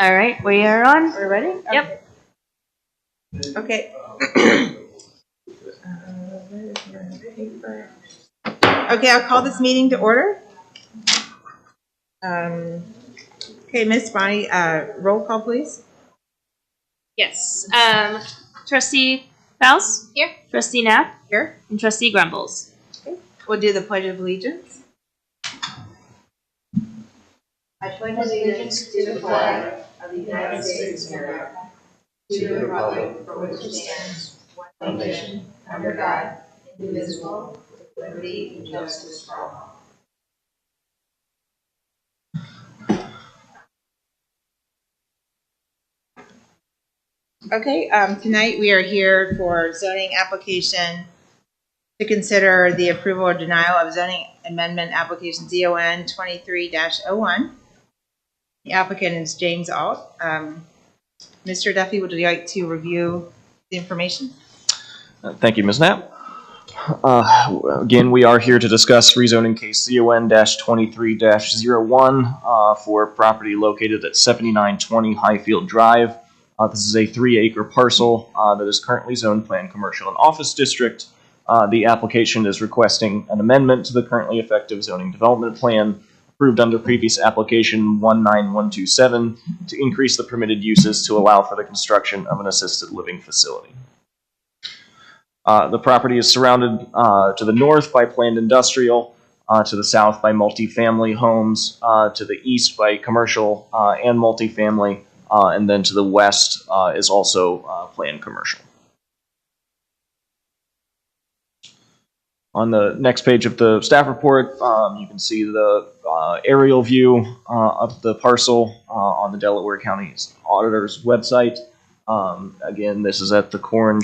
All right, we are on. We're ready? Yep. Okay. Okay, I'll call this meeting to order. Okay, Miss Bonnie, roll call, please. Yes. Trustee Faust? Here. Trustee Knapp? Here. And Trustee Grumbles. Okay. We'll do the Pledge of Allegiance. I pledge allegiance to the flag of the United States of America, to the republic for which it stands, one nation, under God, indivisible, with liberty and justice for all. Okay, tonight we are here for zoning application to consider the approval or denial of zoning amendment application ZON-23-01. The applicant is James Alt. Mr. Duffy, would you like to review the information? Thank you, Ms. Knapp. Again, we are here to discuss rezoning case ZON-23-01 for property located at 7920 Highfield Drive. This is a 3-acre parcel that is currently zoned planned commercial and office district. The application is requesting an amendment to the currently effective zoning development plan approved under previous application 19127 to increase the permitted uses to allow for the construction of an assisted living facility. The property is surrounded to the north by planned industrial, to the south by multifamily homes, to the east by commercial and multifamily, and then to the west is also planned commercial. On the next page of the staff report, you can see the aerial view of the parcel on the Delaware County Auditor's website. Again, this is at the corner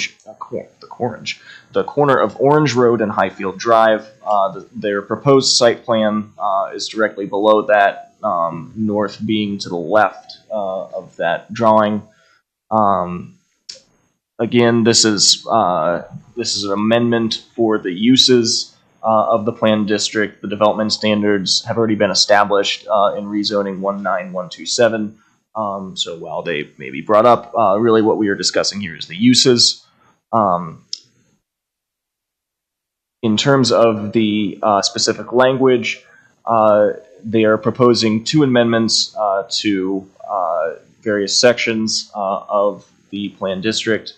of Orange Road and Highfield Drive. Their proposed site plan is directly below that, north being to the left of that drawing. Again, this is an amendment for the uses of the planned district. The development standards have already been established in rezoning 19127. So while they may be brought up, really what we are discussing here is the uses. In terms of the specific language, they are proposing 2 amendments to various sections of the planned district.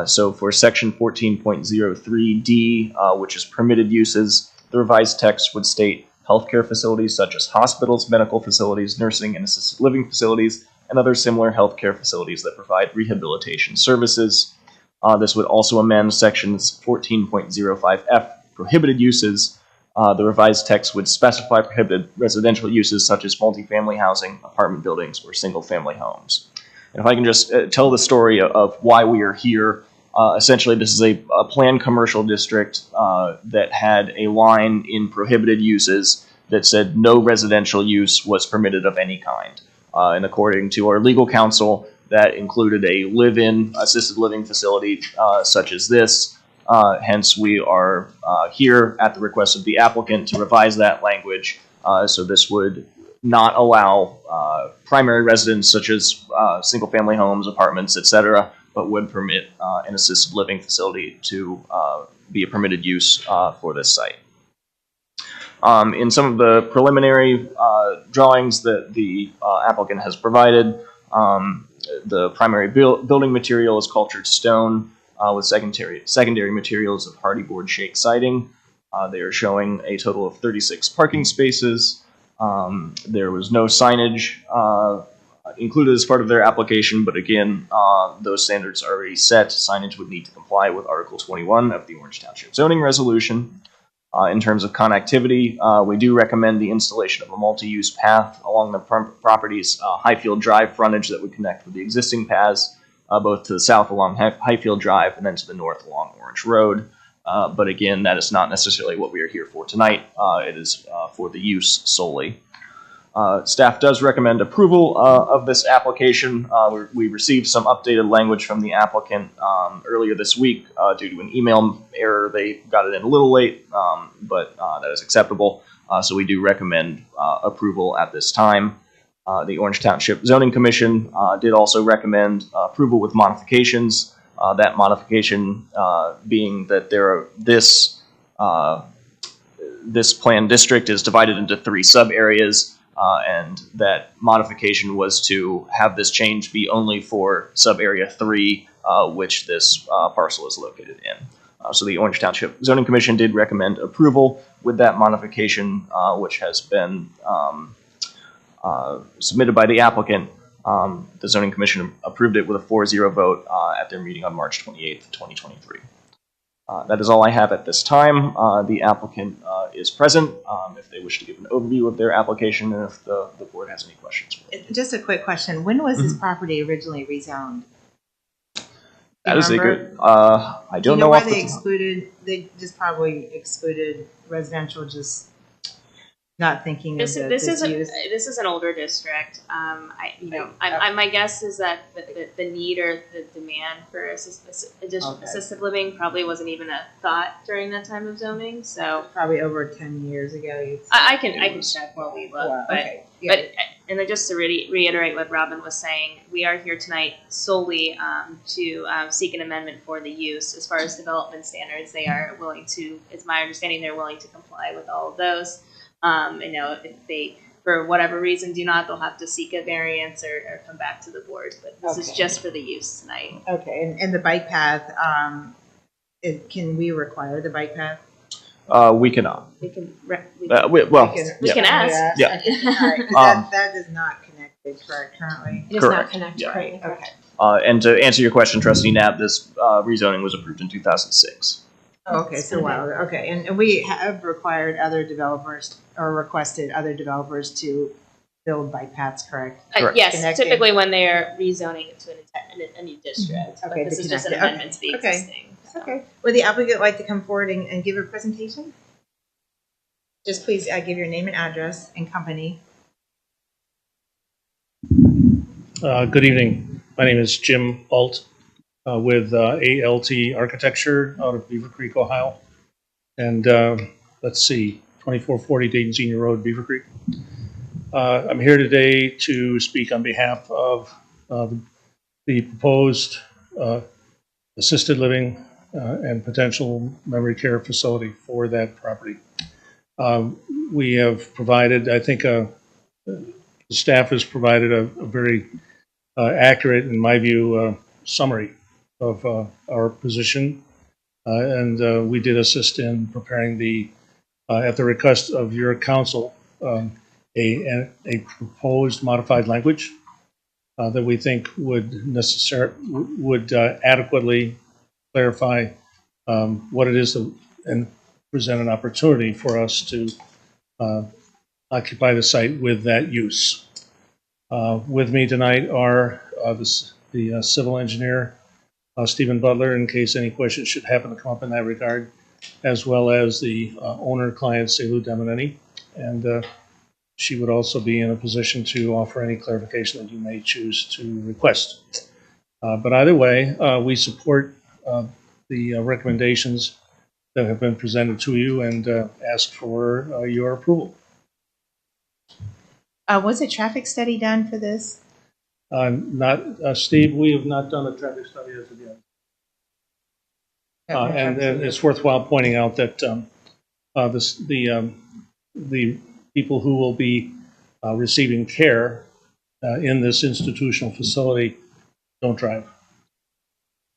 So for section 14.03D, which is permitted uses, the revised text would state healthcare facilities such as hospitals, medical facilities, nursing and assisted living facilities, and other similar healthcare facilities that provide rehabilitation services. This would also amend sections 14.05F, prohibited uses. The revised text would specify prohibited residential uses such as multifamily housing, apartment buildings, or single-family homes. And if I can just tell the story of why we are here, essentially this is a planned commercial district that had a line in prohibited uses that said no residential use was permitted of any kind. And according to our legal counsel, that included a live-in assisted living facility such as this. Hence, we are here at the request of the applicant to revise that language. So this would not allow primary residence such as single-family homes, apartments, etc., but would permit an assisted living facility to be a permitted use for this site. In some of the preliminary drawings that the applicant has provided, the primary building material is cultured stone with secondary materials of hardy board shake siding. They are showing a total of 36 parking spaces. There was no signage included as part of their application, but again, those standards are already set. Signage would need to comply with Article 21 of the Orange Township zoning resolution. In terms of connectivity, we do recommend the installation of a multi-use path along the property's Highfield Drive frontage that would connect with the existing paths, both to the south along Highfield Drive and then to the north along Orange Road. But again, that is not necessarily what we are here for tonight. It is for the use solely. Staff does recommend approval of this application. We received some updated language from the applicant earlier this week due to an email error. They got it in a little late, but that is acceptable. So we do recommend approval at this time. The Orange Township Zoning Commission did also recommend approval with modifications. That modification being that this planned district is divided into 3 sub-areas, and that modification was to have this change be only for sub-area 3, which this parcel is located in. So the Orange Township Zoning Commission did recommend approval with that modification, which has been submitted by the applicant. The Zoning Commission approved it with a 4-0 vote at their meeting on March 28th, 2023. That is all I have at this time. The applicant is present if they wish to give an overview of their application and if the board has any questions for them. Just a quick question. When was this property originally rezoned? That is a Remember? good, I Do you don't know know why off they the top. excluded, they just probably excluded residential, just not thinking of This this use? this is an older district. My guess is that the need or the demand for assisted living probably wasn't even a thought during that time of zoning. So Probably over 10 years ago. You'd say. I can check while we look. Wow, But okay. Yeah. and then just to reiterate what Robin was saying, we are here tonight solely to seek an amendment for the use. As far as development standards, they are willing to. It's my understanding they're willing to comply with all of those. If they, for whatever reason, do not, they'll have to seek a variance or come back to the board. But this is just for the use tonight. Okay, and the bike path, can we require the bike path? We cannot. We can. We We can ask. Yeah. All right, 'cause that is not connected, correct, currently? It is not Correct. connected Yeah. currently. Okay. And to answer your question, Trustee Knapp, this rezoning was approved in 2006. Okay, so wow, okay, and we have required other developers, or requested other developers to build bike paths, correct? Correct. Yes, Connecting. typically when they are rezoning it to a new district. Okay, But this to is just an connect it. amendment to the Okay. existing. So. Okay, would the applicant like to come forward and give a presentation? Just please give your name and address and company. Good evening. My name is Jim Alt with ALT Architecture out of Beaver Creek, Ohio. And let's see, 2440 Dayton Senior Road, Beaver Creek. I'm here today to speak on behalf of the proposed assisted living and potential memory care facility for that property. We have provided, I think, the staff has provided a very accurate, in my view, summary of our position. And we did assist in preparing at the request of your council, a proposed modified language that we think would adequately clarify what it is and present an opportunity for us to occupy the site with that use. With me tonight are the civil engineer, Stephen Butler, in case any questions should happen to come up in that regard, as well as the owner-client, Selu Demoneni, and she would also be in a position to offer any clarification that you may choose to request. But either way, we support the recommendations that have been presented to you and ask for your approval. Was a traffic study done for this? Steve, we have not done a traffic study as of yet. And it's worthwhile pointing out that the people who will be receiving care in this institutional facility don't drive.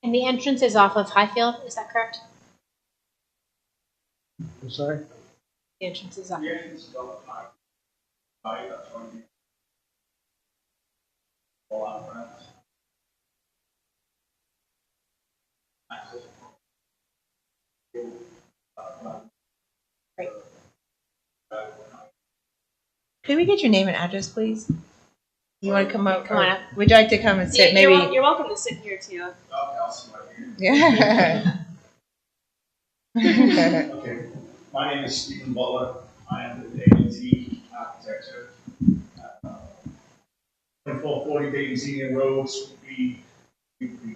And the entrance is off of Highfield, is that correct? I'm sorry? The entrance is off. Great. Could we get your name and address, please? You want to come up? Come on up. Would you like to come and sit, maybe? You're welcome to sit here too. Yeah. Okay, my name is Stephen Butler. I am with ALT Architecture. 2440 Dayton Senior Roads, we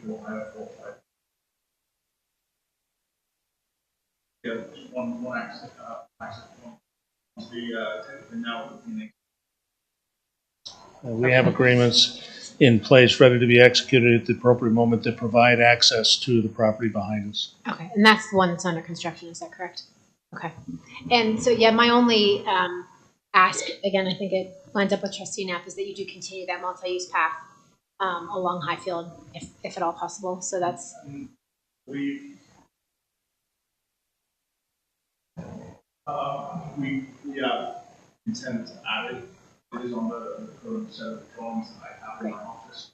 will have 4-5. Yeah, one accident, the now We have agreements in place, ready to be executed at the appropriate moment that provide access to the property behind us. Okay, and that's the one that's under construction, is that correct? Okay. And so, yeah, my only ask, again, I think it lines up with trustee Knapp, is that you do continue that multi-use path along Highfield, if at all possible. So that's, We intend to add it. It is on the current set of drawings that I have in my office.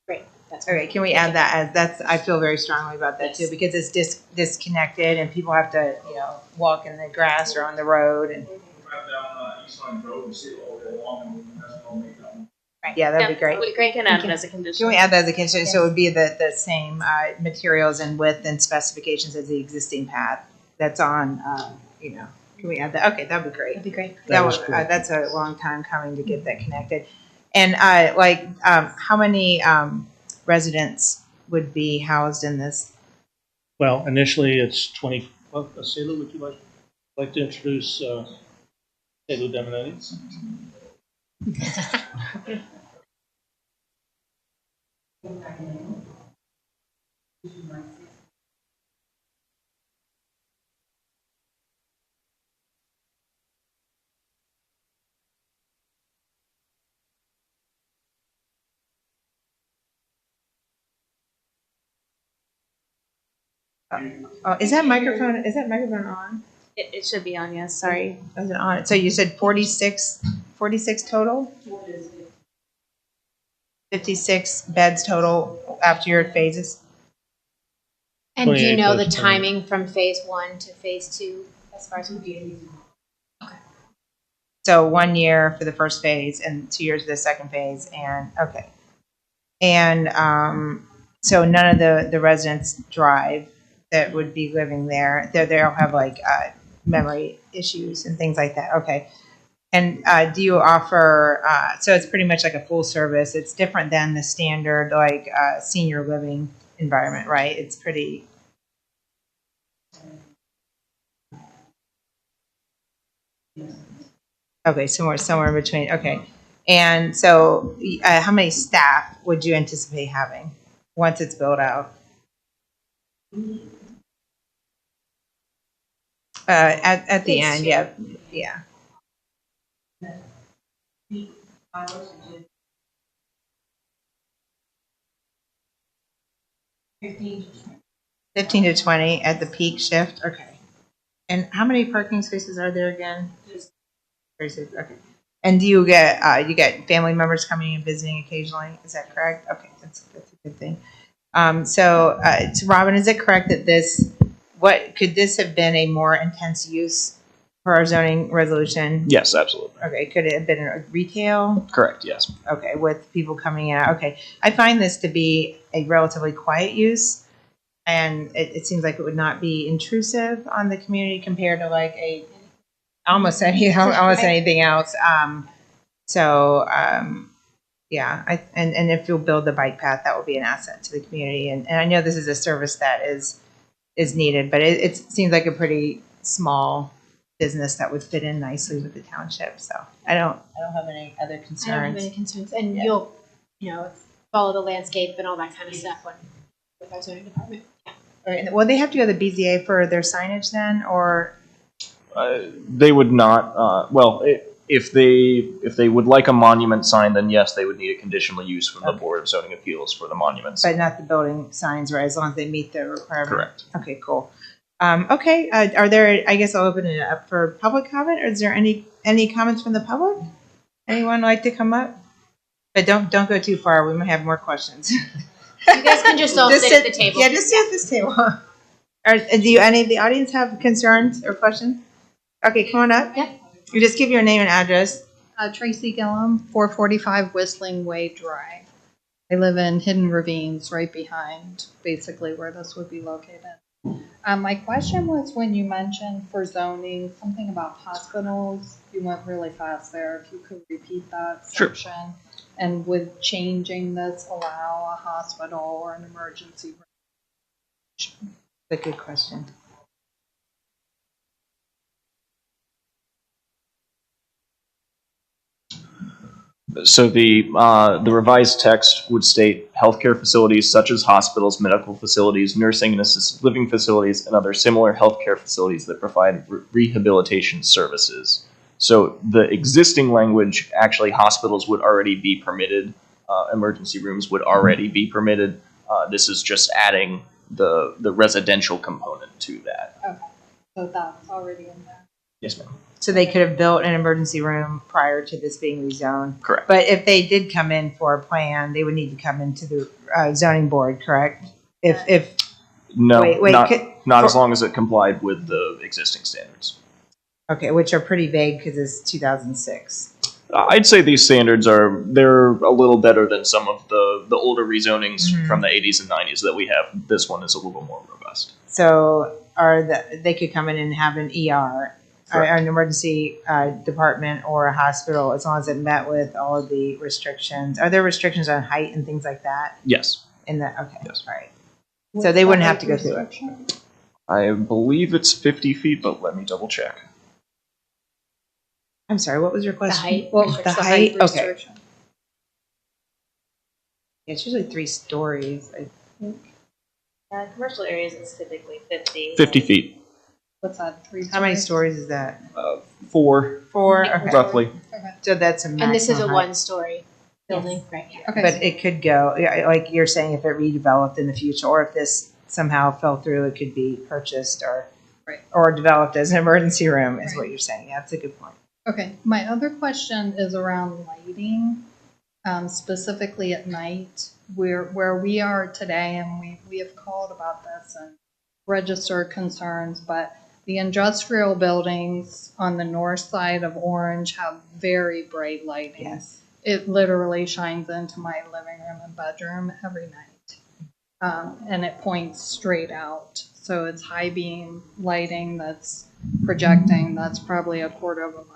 great. That's Okay, can we add that as, that's, I feel very strongly about that too, Yes. because it's disconnected and people have to, walk in the grass or on the road and, Drive down East Line Road and see it all day long, and that's all make that one. yeah, that'd be great. We can add it as a condition. Can we add that as a condition? So it would be the same materials and width and specifications as the existing path that's on, can we add that? Okay, that'd be great. that'd be great. That is correct. That's a long time coming to get that connected. And how many residents would be housed in this? Well, initially it's 20. Well, Selu, would you like to introduce Selu Demonetti? Oh, is that microphone on? It should be on, yes, sorry. Is it on? So you said 46 total? 56 beds total after your phases? And do you 28 know the plus 20. timing from phase 1 to phase 2 as far as completion? So 1 year for the first phase and 2 years for the second phase, and okay. And so none of the residents drive that would be living there. They'll have memory issues and things like that. Okay. And do you offer? So it's pretty much like a full service. It's different than the standard senior living environment, right? It's pretty. Okay, somewhere in between. Okay, and so how many staff would you anticipate having once it's built out? At the end, yeah. 15 to 20 at the peak shift. Okay. And how many parking spaces are there again? Just 36. Okay. And do you get family members coming and visiting occasionally? Is that correct? Okay, that's a good thing. So Robin, is it correct that what could this have been a more intense use for our zoning resolution? Yes, absolutely. Okay, could it have been a retail? Correct, yes. Okay, with people coming in. Okay, I find this to be a relatively quiet use, and it seems like it would not be intrusive on the community compared to almost anything else. Yeah, and if you'll build the bike path, that will be an asset to the community. And I know this is a service that is needed, but it seems like a pretty small business that would fit in nicely with the township. So I don't have any other concerns. I don't have any concerns, and Yeah. you'll, follow the landscape and all that kind of stuff with our zoning department. Yeah. All right. Well, they have to go to the BZA for their signage then, or They would not. If they would like a monument sign, then yes, they would need a conditional use from the Board of Zoning Appeals for the monuments. but not the building signs, right? As long as they meet the requirement. Correct. Okay, cool. Okay, are there? I guess I'll open it up for public comment. Or is there any comments from the public? Anyone like to come up? But don't go too far. We might have more questions. You guys can just all sit at the table. Yeah, just sit at this table. Do any of the audience have concerns or questions? Okay, come on up. Yeah. You just give your name and address. Tracy Gillum, 445 Whistling Way Drive. I live in Hidden Ravines, right behind basically where this would be located. My question was when you mentioned for zoning, something about hospitals. You went really fast there. If you could repeat that Sure. section. And would changing this allow a hospital or an emergency room? That's a good question. So the revised text would state healthcare facilities such as hospitals, medical facilities, nursing and assisted living facilities, and other similar healthcare facilities that provide rehabilitation services. So the existing language, actually, hospitals would already be permitted. Emergency rooms would already be permitted. This is just adding the residential component to that. Okay, so that's already in there. Yes, ma'am. So they could have built an emergency room prior to this being rezoned. Correct. But if they did come in for a plan, they would need to come into the zoning board, correct? If No, Wait, not as long as it complied with the existing standards. okay, which are pretty vague because it's 2006. I'd say these standards they're a little better than some of the older rezonings from the 80s and 90s that we have. This one is a little more robust. So they could come in and have an ER, or an emergency department or a hospital, as long as it met with all of the restrictions. Are there restrictions on height and things like that? Yes. Okay, Yes. all right. So they wouldn't have to go through it. I believe it's 50 feet, but let me double check. I'm sorry, what was your The question? height. Well, restricts the height, okay. restriction. Yeah, it's usually 3 stories. Commercial areas is typically 50. 50 feet. What's that, 3 How many stories is that? 4, 4, okay. roughly. Okay. So that's a maximum And this is a height. one-story building, right? Yeah. Okay. But it could go, yeah, like you're saying, if it redeveloped in the future, or if this somehow fell through, it could be purchased Right. or developed as an emergency room, is Right. what you're saying. Yeah, that's a good point. Okay, my other question is around lighting, specifically at night, where we are today, and we have called about this and registered concerns, but the industrial buildings on the north side of Orange have very bright lighting. Yes. It literally shines into my living room and bedroom every night. And it points straight out. So it's high beam lighting that's projecting, that's probably a quarter of a mile.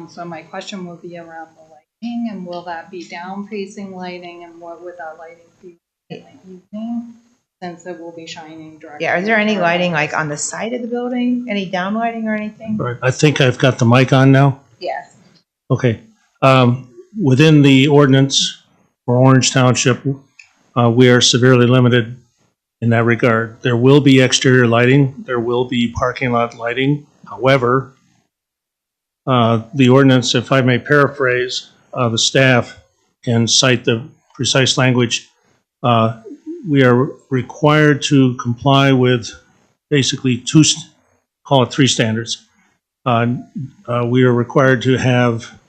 So my question would be around the lighting, and will that be down facing lighting, and what would that lighting be in the evening? Since it will be shining directly. Yeah, is there any into our lighting house. like on the side of the building? Any down lighting or anything? Right, I think I've got the mic on now. Yes. Okay. Within the ordinance for Orange Township, we are severely limited in that regard. There will be exterior lighting. There will be parking lot lighting. However, the ordinance, if I may paraphrase, the staff and cite the precise language, we are required to comply with basically call it 3 standards. We are required to have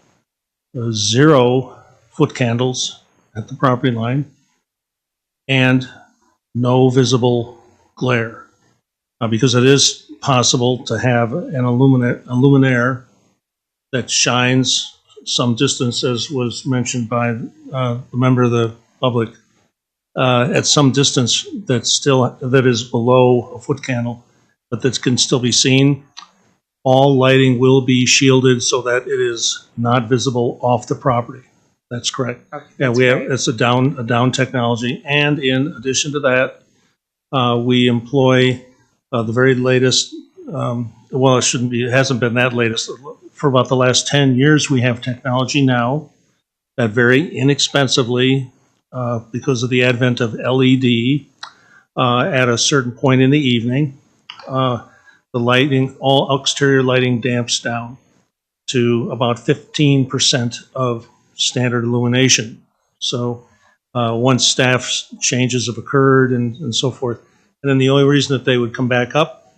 0 foot candles at the property line and no visible glare. Because it is possible to have a luminaire that shines some distance, as was mentioned by the member of the public, at some distance that is below a foot candle, but that can still be seen. All lighting will be shielded so that it is not visible off the property. That's correct. Okay, Yeah, that's we have, great. it's a down technology. And in addition to that, we employ the very latest, well, it hasn't been that latest. For about the last 10 years, we have technology now that very inexpensively, because of the advent of LED, at a certain point in the evening, the lighting, all exterior lighting damps down to about 15% of standard illumination. So once staff changes have occurred and so forth, and then the only reason that they would come back up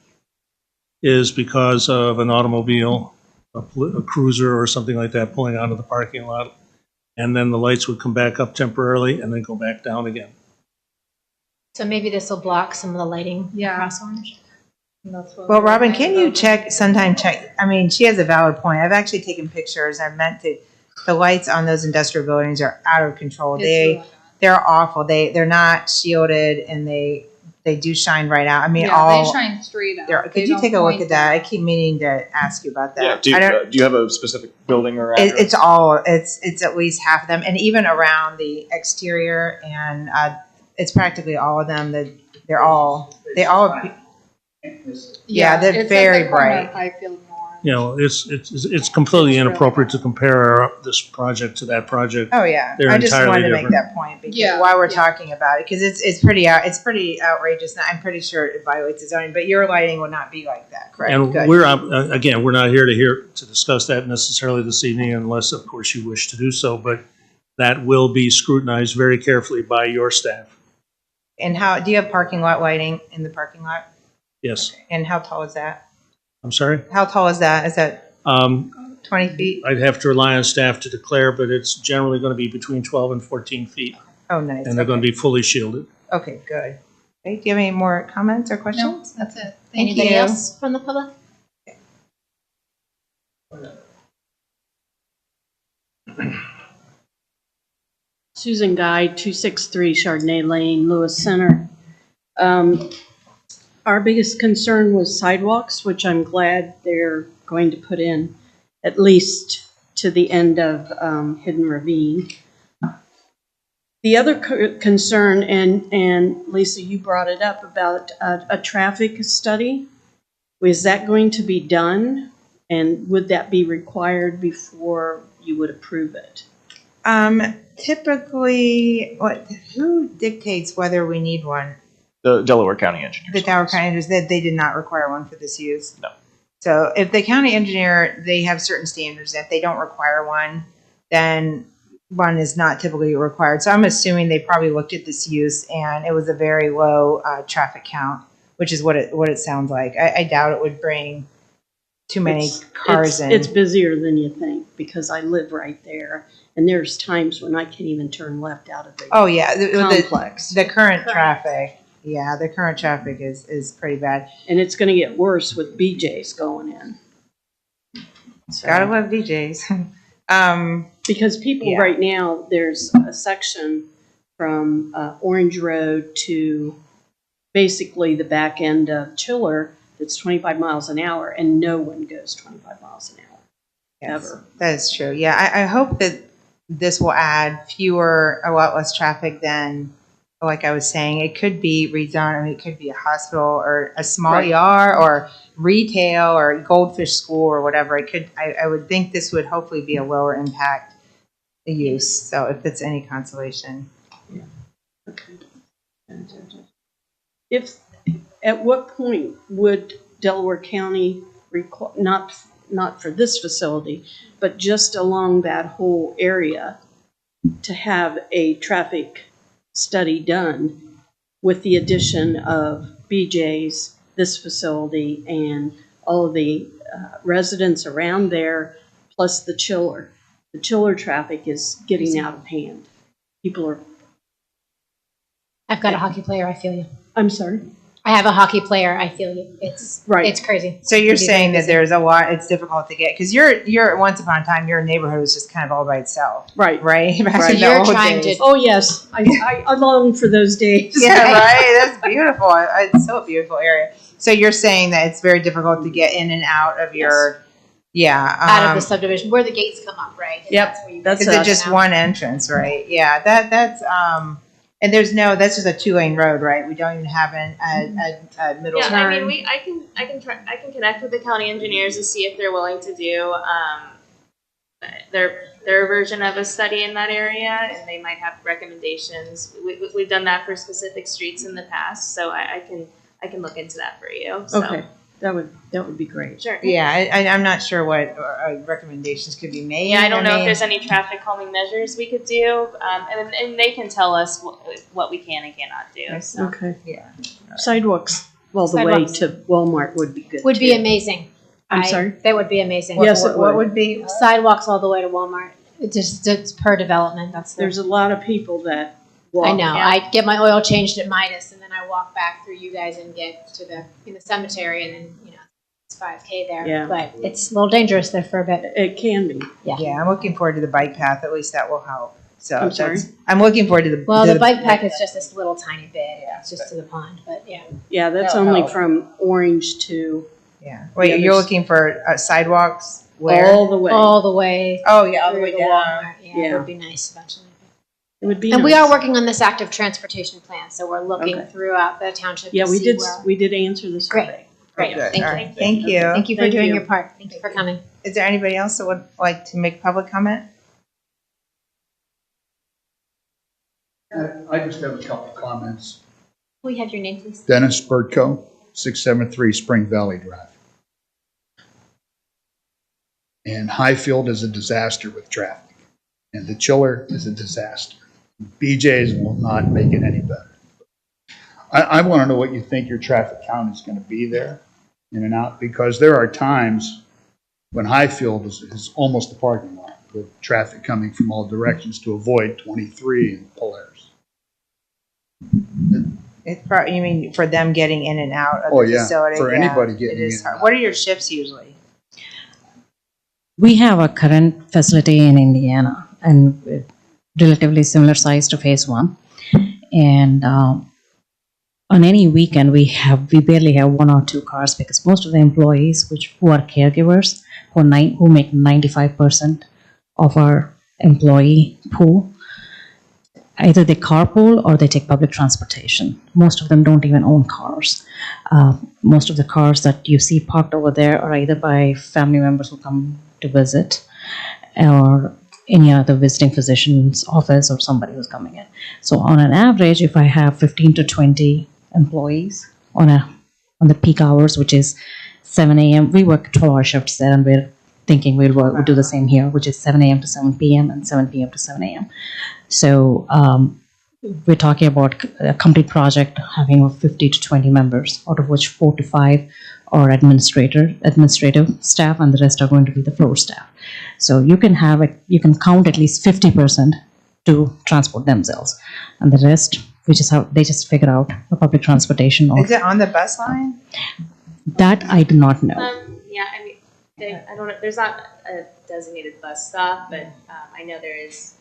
is because of an automobile, a cruiser or something like that pulling out of the parking lot, and then the lights would come back up temporarily and then go back down again. So maybe this will block some of the lighting Yeah. across Orange. That's what Well, we're Robin, thinking can you about. check, I mean, she has a valid point. I've actually taken pictures. I meant to, the lights on those industrial buildings are out of control. It's really bad. They're awful. They're not shielded, and they do shine right out. I mean, Yeah, they shine straight out. They could you don't take a look point at that? I down. keep meaning to ask you about that. Yeah. I don't, Do you have a specific building or address? it's at least half of them, and even around the exterior, and it's practically all of them. They all, yeah, they're it's at very the corner of bright. Highfield North you know, it's completely inappropriate to compare this project to that project. Oh, yeah. They're I just entirely wanted to make different. that point because Yeah, while we're yeah. talking about it, because it's pretty outrageous. And I'm pretty sure it violates the zoning, but your lighting would not be like that, correct? And Good. we're, again, we're not here to discuss that necessarily this evening unless, of course, you wish to do so, but that will be scrutinized very carefully by your staff. And do you have parking lot lighting in the parking lot? Yes. And how tall is that? I'm sorry? How tall is that? Is that 20 feet? I'd have to rely on staff to declare, but it's generally going to be between 12 and 14 feet, Oh, nice. and they're going to be fully shielded. Okay, good. Okay, do you have any more comments or No, questions? that's it. Thank Anybody you. else from the public? Susan Guy, 263 Chardonnay Lane, Lewis Center. Our biggest concern was sidewalks, which I'm glad they're going to put in, at least to the end of Hidden Ravine. The other concern, and Lisa, you brought it up about a traffic study. Was that going to be done? And would that be required before you would approve it? Typically, who dictates whether we need one? The Delaware County engineers. The Delaware County engineers, they did not require one for this use. No. So if the county engineer, they have certain standards. If they don't require one, then one is not typically required. So I'm assuming they probably looked at this use and it was a very low traffic count, which is what it sounds like. I doubt it would bring too many cars in. It's busier than you think because I live right there, and there's times when I can't even turn left out of the Oh yeah, complex. the current traffic. Yeah, the current traffic is pretty bad. And it's going to get worse with BJ's going in. So, Gotta love DJs. because people Yeah. right now, there's a section from Orange Road to basically the back end of Chiller that's 25 miles an hour, and no one goes 25 miles an hour. Yes, Ever. that is true. Yeah, I hope that this will add a lot less traffic than, like I was saying, it could be rezoned. I mean, it could be a hospital or a small Right. ER or retail or goldfish school or whatever. I would think this would hopefully be a lower impact use. So if it's any consolation. If, at what point would Delaware County require, not for this facility, but just along that whole area, to have a traffic study done with the addition of BJ's, this facility, and all of the residents around there, plus the chiller? The chiller traffic is getting out of hand. People are, I've got a hockey player. I feel you. I'm sorry? I have a hockey player. I feel you. It's Right. It's crazy. So you're Pretty saying that busy. there's a lot, it's difficult to get, because you're once upon a time, your neighborhood was just kind of all by itself, Right. right? Back Right. in the You're old trying days. to- Oh, yes. I long for those days. Yeah, right. That's beautiful. It's so a beautiful area. So you're saying that it's very difficult to get in and out of your, Out of the subdivision where the gates come up, right? And Yep. where you That's is guys it us. just come out. one entrance, right? Yeah, that's and that's just a 2-lane road, right? We don't even have a middle Yeah, turn. I mean, I can connect with the county engineers to see if they're willing to do their version of a study in that area, and they might have recommendations. We've done that for specific streets in the past, so I can look into that for you. So. Okay. That would be great. Sure. Yeah, I'm not sure what recommendations could be made. Yeah, I don't know mean, if there's any traffic calming measures we could do, and they can tell us what we can and cannot do. So. Okay. Yeah. Sidewalks all the way Sidewalks. to Walmart would be good. Would be too. amazing. I'm sorry? That would be amazing. Yes, What, it what would. would be? Sidewalks all the way to Walmart. It's per development. That's There's a lot of people that walk. I know. Yeah. I get my oil changed at Midas, and then I walk back through you guys and get to the cemetery, and then it's 5K there. Yeah. But it's a little dangerous there for a bit. It can be. Yeah, I'm looking forward to the bike path. At least that will help. So I'm sorry? I'm looking forward to the. Well, to the bike path is just this little tiny bit. It's just to the pond, but yeah. Yeah, that's That'll only help. from Orange to Yeah. Wait, Yeah, you're there's- looking for sidewalks where? all the way. All the way. Oh yeah, all the through way the down. Walmart. Yeah, Yeah. it would be nice eventually. It would be And we nice. are working on this active transportation plan, so we're looking Okay. throughout the township. Yeah, to we see did. where- We did answer the Great. survey. Great. Thank you. All right. Thank you. Thank you for Thank doing you. your part. Thank you for coming. Is there anybody else that would like to make public comment? I just have a couple of comments. Will you have your name, please? Dennis Bertko, 673 Spring Valley Drive. And Highfield is a disaster with traffic, and the chiller is a disaster. BJ's will not make it any better. I want to know what you think your traffic count is going to be there, in and out, because there are times when Highfield is almost a parking lot with traffic coming from all directions to avoid 23 and Polaris. It's probably, you mean for them getting in and out of Oh, the yeah, facility? for Yeah, anybody getting it is in hard. and What out. are your shifts usually? We have a current facility in Indiana and relatively similar size to phase one. And on any weekend, we barely have 1 or 2 cars because most of the employees, who are caregivers, who make 95% of our employee pool, either they carpool or they take public transportation. Most of them don't even own cars. Most of the cars that you see parked over there are either by family members who come to visit or any other visiting physician's office or somebody who's coming in. So on an average, if I have 15 to 20 employees on the peak hours, which is 7 a.m., we work 12-hour shifts there, and we're thinking we'll do the same here, which is 7 a.m. to 7 p.m. and 7 p.m. to 7 a.m. So we're talking about a complete project having 50 to 20 members, out of which 4 to 5 are administrative staff, and the rest are going to be the floor staff. So you can count at least 50% to transport themselves, and the rest they just figure out the public transportation. Is it on the bus line? That I do not know. Yeah, I mean, I don't know. There's not a designated bus stop, but I know there is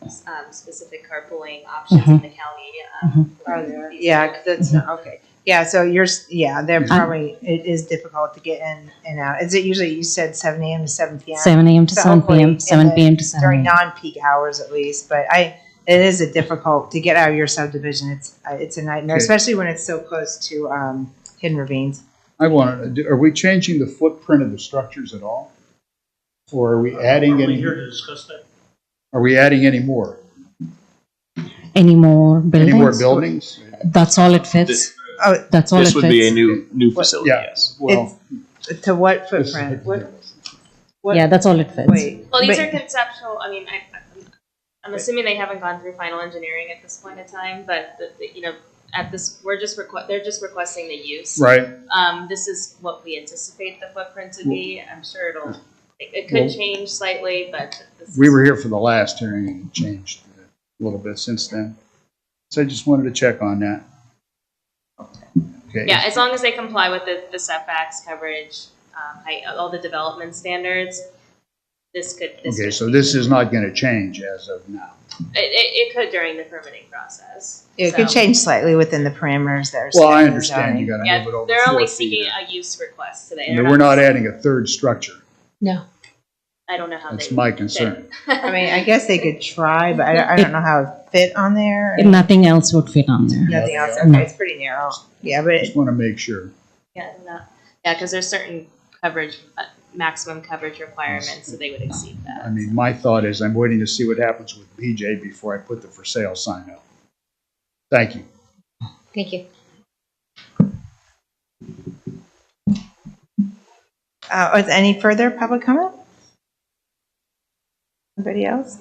specific carpooling options in the county. Are there? Yeah, 'cause that's okay. Yeah, so they're probably, it is difficult to get in and out. Is it usually, you said 7 a.m. to 7 p.m.? 7 a.m. to So 7 hopefully p.m., 7 p.m. to 7 during a.m. non-peak hours at least, but it is a difficult to get out of your subdivision. It's a nightmare, Okay. especially when it's so close to Hidden Ravines. Are we changing the footprint of the structures at all? Or are we adding Are we any, here to discuss that? are we adding any more? Any more buildings? Any more buildings? That's all it fits. Oh, That's all This it would fits. be a new facility, Yeah. yes. Well, to what footprint? What? Yeah, that's all it fits. Wait. Well, these but- are conceptual. I mean, I'm assuming they haven't gone through final engineering at this point in time, but at this, they're just requesting the use. right. This is what we anticipate the footprint to be. I'm sure it could change slightly, but We were here for the last hearing and it changed a little bit since then. So I just wanted to check on that. Okay. Yeah, as long as they comply with the setbacks, coverage, all the development standards, Okay, so this is not going to change as of now. It could during the permitting process. It could So, change slightly within the parameters that are set Well, I in the understand you zoning. got to Yeah, move it over they're 4 only feet. seeking a use request today. And we're not adding a third structure. No. I don't know how That's they. my concern. I mean, I guess they could try, but I don't know how it fit on there. Nothing else would fit on there. Nothing else. No. Okay, it's pretty narrow. Yeah, but Just want to make sure. because there's certain coverage, maximum coverage requirements, so they would exceed that. I mean, my thought is I'm waiting to see what happens with BJ before I put the for sale sign up. Thank you. Thank you. is there any further public comment? Anybody else?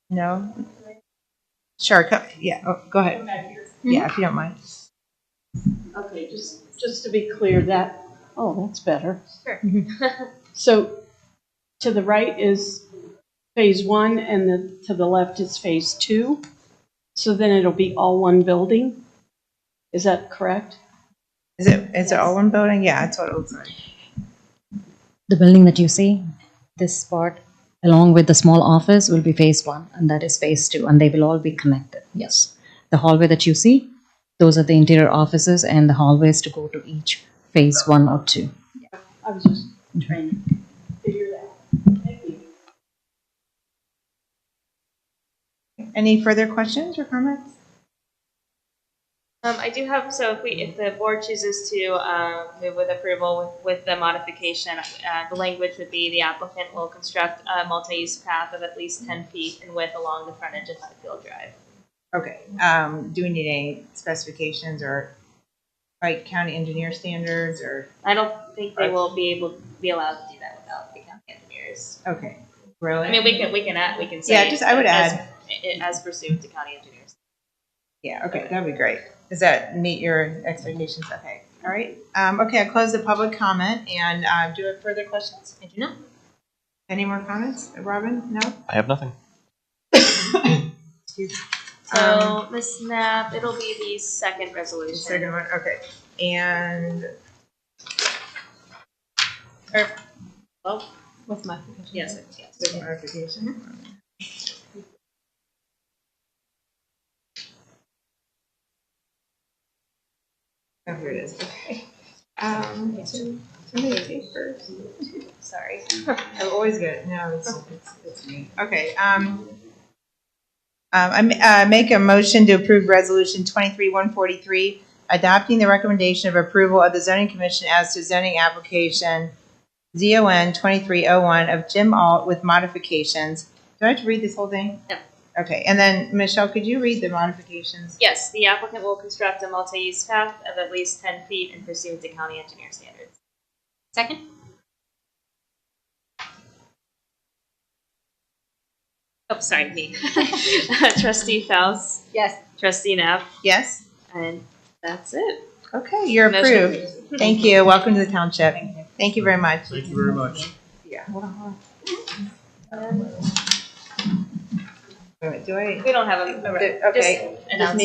No? Sure, go ahead. Yeah, if you don't mind. Okay, just to be clear, that's better. Sure. So to the right is phase 1 and to the left is phase 2. So then it'll be all one building. Is that correct? Is it all one building? Yeah, that's what it looks like. The building that you see, this part, along with the small office, will be phase 1, and that is phase 2, and they will all be connected. Yes. The hallway that you see, those are the interior offices and the hallways to go to each phase 1 or 2. I was just trying to figure that. Thank you. Any further questions or comments? I do have, so if the board chooses to move with approval with the modification, the language would be the applicant will construct a multi-use path of at least 10 feet in width along the frontage of Highfield Drive. Okay, do we need any specifications or like county engineer standards or? I don't think they will be allowed to do that without the county engineers. Okay, really? I mean, we can say. Yeah, just, I would add. As pursuant to county engineers. Yeah, okay, that'd be great. Does that meet your expectations? Okay, all right. Okay, I'll close the public comment and do you have further questions? I do not. Any more comments? Robin? No? I have nothing. Excuse me. So, Ms. Knapp, it'll be the second resolution. Second one, okay. And, Well, With modification. yes. with modification. Oh, here it is, okay. Too many papers. Sorry. I'm always good. No, it's me. Okay, I make a motion to approve resolution 23-143, adopting the recommendation of approval of the zoning commission as to zoning application ZON-23-01 of Jim Alt with modifications. Do I have to read this whole thing? No. Okay, and then Michelle, could you read the modifications? Yes, the applicant will construct a multi-use path of at least 10 feet and pursuant to county engineer standards. Second? Oh, sorry, me. Trustee Faust, Yes. Trustee Knapp, Yes? and that's it. Okay, you're Motion approved. Thank you. Welcome to the township. Thank you very much. Thank you very much. Yeah, hold on. Wait a minute, do I? We don't have a, Okay. just announce.